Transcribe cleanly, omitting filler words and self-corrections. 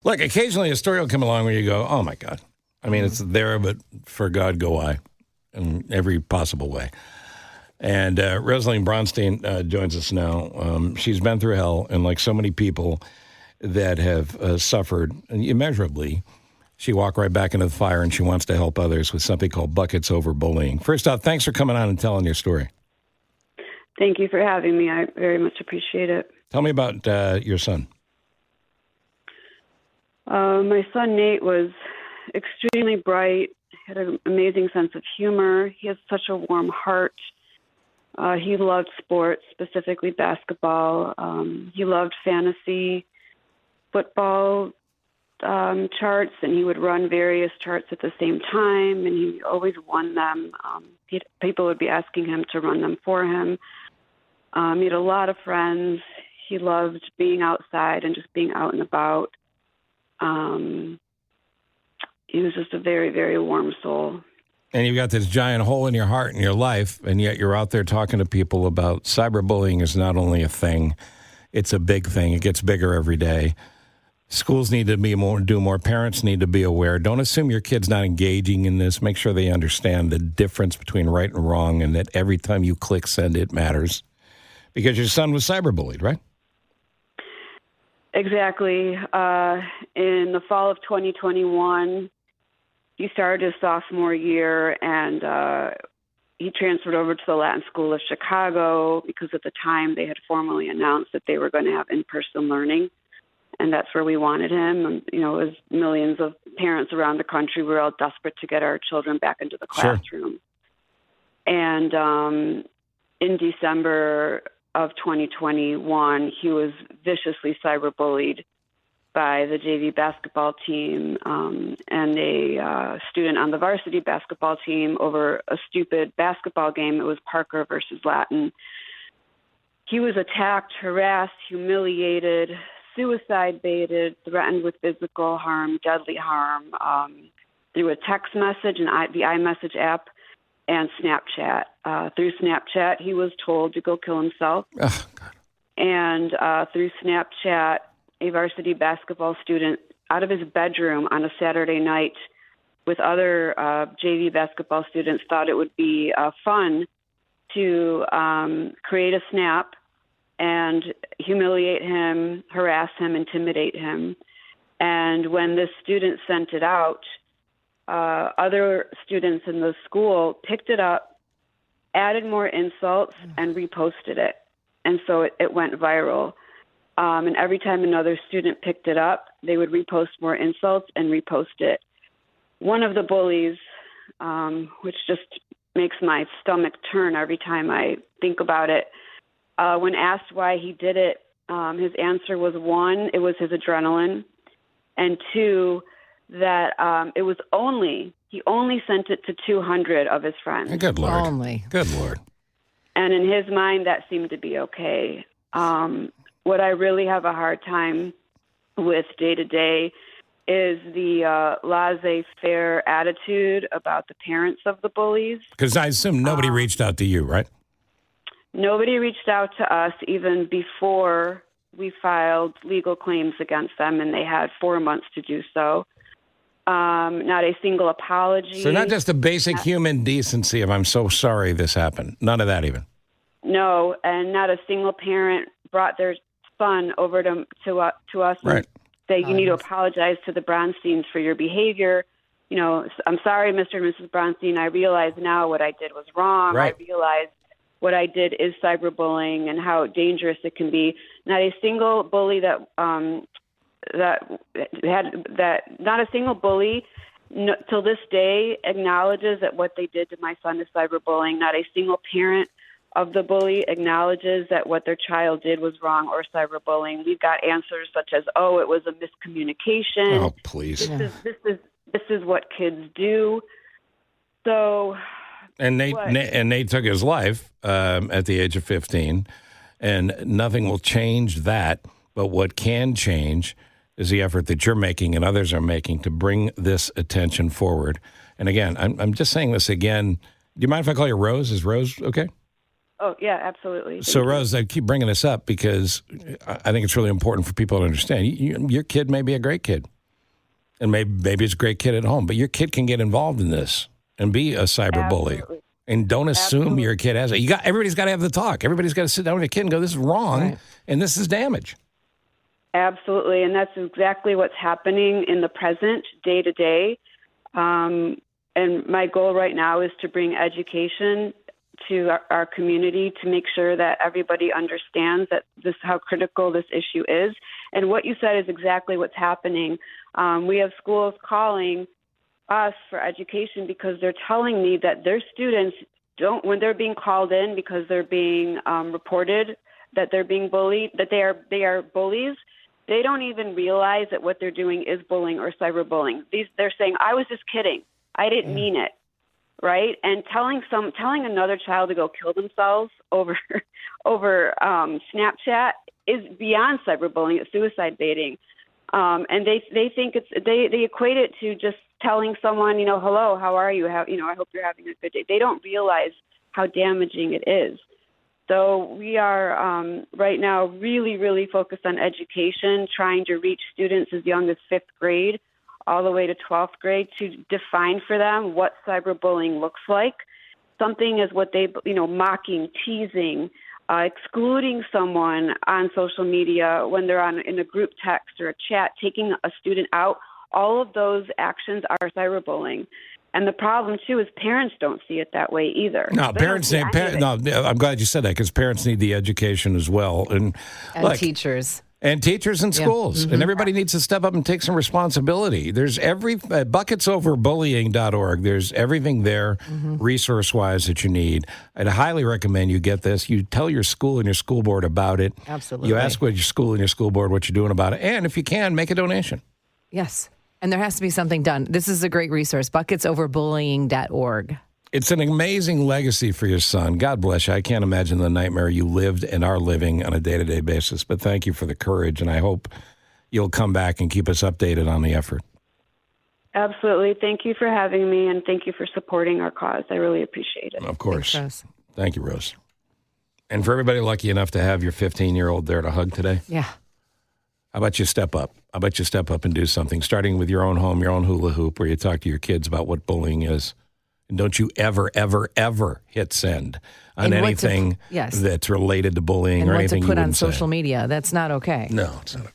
Look, occasionally a story will come along where you go, oh, my God. I mean, it's there, but for God go I in every possible way. And Rosellene Bronstein joins us now. She's been through hell, and like so many people that have suffered immeasurably, she walked right back into the fire, and she wants to help others with something called Buckets Over Bullying. First off, thanks for coming on and telling your story. Thank you for having me. I very much appreciate it. Tell me about your son. My son, Nate, was extremely bright, had an amazing sense of humor. He has such a warm heart. He loved sports, specifically basketball. He loved fantasy football charts, and he would run various charts at the same time, and he always won them. People would be asking him to run them for him. He had a lot of friends. He loved being outside and just being out and about. He was just a very, very warm soul. And you've got this giant hole in your heart and your life, and yet you're out there talking to people about cyberbullying is not only a thing, it's a big thing. It gets bigger every day. Schools need to do more. Parents need to be aware. Don't assume your kid's not engaging in this. Make sure they understand the difference between right and wrong, and that every time you click send, it matters. Because your son was cyberbullied, right? Exactly. In the fall of 2021, he started his sophomore year, and he transferred over to the Latin School of Chicago because at the time they had formally announced that they were going to have in-person learning, and that's where we wanted him. And, you know, as millions of parents around the country, we were all desperate to get our children back into the classroom. Sure. And in December of 2021, he was viciously cyberbullied by the JV basketball team and a student on the varsity basketball team over a stupid basketball game. It was Parker versus Latin. He was attacked, harassed, humiliated, suicide-baited, threatened with physical harm, deadly harm through a text message and the iMessage app and Snapchat. Through Snapchat, he was told to go kill himself. Oh, God. And through Snapchat, a varsity basketball student out of his bedroom on a Saturday night with other JV basketball students thought it would be fun to create a snap and humiliate him, harass him, intimidate him. And when this student sent it out, other students in the school picked it up, added more insults, and reposted it. And so it went viral. And every time another student picked it up, they would repost more insults and repost it. One of the bullies, which just makes my stomach turn every time I think about it, when asked why he did it, his answer was, one, it was his adrenaline, and two, that he only sent it to 200 of his friends. Good Lord. Only. Good Lord. And in his mind, that seemed to be okay. What I really have a hard time with day to day is the laissez-faire attitude about the parents of the bullies. Because I assume nobody reached out to you, right? Nobody reached out to us even before we filed legal claims against them, and they had 4 months to do so. Not a single apology. So not just a basic human decency of, I'm so sorry this happened. None of that even. No, and not a single parent brought their son over to us right. and say, you need to apologize to the Bronsteins for your behavior. You know, I'm sorry, Mr. and Mrs. Bronstein. I realize now what I did was wrong. Right. I realize what I did is cyberbullying and how dangerous it can be. Not a single bully not a single bully till this day acknowledges that what they did to my son is cyberbullying. Not a single parent of the bully acknowledges that what their child did was wrong or cyberbullying. We've got answers such as, "Oh, it was a miscommunication." Oh, please! This is what kids do. So, and Nate took his life at the age of 15, and nothing will change that. But what can change is the effort that you're making and others are making to bring this attention forward. And again, I'm just saying this again. Do you mind if I call you Rose? Is Rose okay? Oh, yeah, absolutely. So, Rose, I keep bringing this up because I think it's really important for people to understand. Your kid may be a great kid, and maybe it's a great kid at home, but your kid can get involved in this and be a cyber bully. And don't assume your kid has it. Everybody's got to have the talk. Everybody's got to sit down with a kid and go, this is wrong, and this is damage. Absolutely, and that's exactly what's happening in the present, day to day. And my goal right now is to bring education to our community to make sure that everybody understands that how critical this issue is. And what you said is exactly what's happening. We have schools calling us for education because they're telling me that their students when they're being called in because they're being reported that they're being bullied, that they are bullies, they don't even realize that what they're doing is bullying or cyberbullying. They're saying, I was just kidding. I didn't mean it. Right? And telling another child to go kill themselves over Snapchat is beyond cyberbullying. It's suicide baiting. And they think they equate it to just telling someone, hello, how are you? I hope you're having a good day. They don't realize how damaging it is. So we are right now really, really focused on education, trying to reach students as young as 5th grade all the way to 12th grade to define for them what cyberbullying looks like. Something is what they, mocking, teasing, excluding someone on social media when they're in a group text or a chat, taking a student out. All of those actions are cyberbullying. And the problem, too, is parents don't see it that way either. No, I'm glad you said that because parents need the education as well. And teachers. And teachers in schools. And everybody needs to step up and take some responsibility. There's bucketsoverbullying.org. There's everything there, resource-wise, that you need. I'd highly recommend you get this. You tell your school and your school board about it. Absolutely. You ask your school and your school board what you're doing about it. And if you can, make a donation. Yes. And there has to be something done. This is a great resource, bucketsoverbullying.org. It's an amazing legacy for your son. God bless you. I can't imagine the nightmare you lived and are living on a day-to-day basis. But thank you for the courage, and I hope you'll come back and keep us updated on the effort. Absolutely. Thank you for having me, and thank you for supporting our cause. I really appreciate it. Of course. Thanks, Rose. Thank you, Rose. And for everybody lucky enough to have your 15-year-old there to hug today, yeah. How about you step up? How about you step up and do something, starting with your own home, your own hula hoop, where you talk to your kids about what bullying is. And don't you ever, ever, ever hit send on anything that's related to bullying or anything you wouldn't say. And what to put on social media. That's not okay. No, it's not okay.